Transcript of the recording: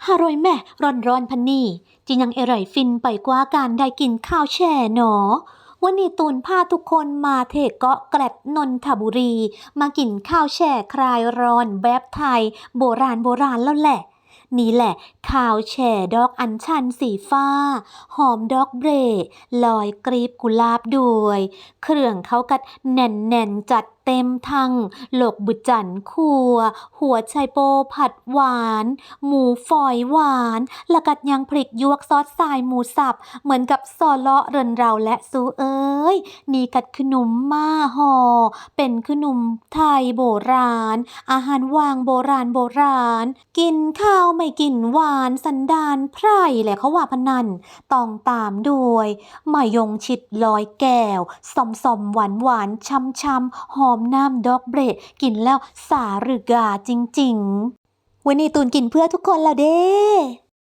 ฮารอยแม่ร้อนพันนี่จิยังอร่อยฟินไปกว่าการได้กินข้าวแช่หนอวันนี้ตูนพาทุกคนมาเทเกาะแกลดนนทบุรีมากินข้าวแช่คลายร้อนแบบไทยโบราณแล้วแหละนี่แหละข้าวแช่ดอกอัญชันสีฟ้าหอมดอกเบรลอยกรีบกุหลาบด้วยเครื่องเขากัดแน่นจัดเต็มทั้งโหลกบุจันคัวหัวไชโปผัดหวานหมูฝอยหวานแล้วกัดยังพริกยวกซอสทรายหมูสับเหมือนกับซอเลาะเรินเราและซูเอ้ยนี่กัดขนมมาห่อเป็นขนมไทยโบราณอาหารว่างโบราณกินข้าวไม่กินหวานสันดานไพร่แหละเขาว่าพนันต้องตามด้วยมายงชิดลอยแก้วซอมหวานช้ำหอมน้ำดอกเบรดกินแล้วสารึกาจริงๆวันนี้ตูนกินเพื่อทุกคนแล้วเด้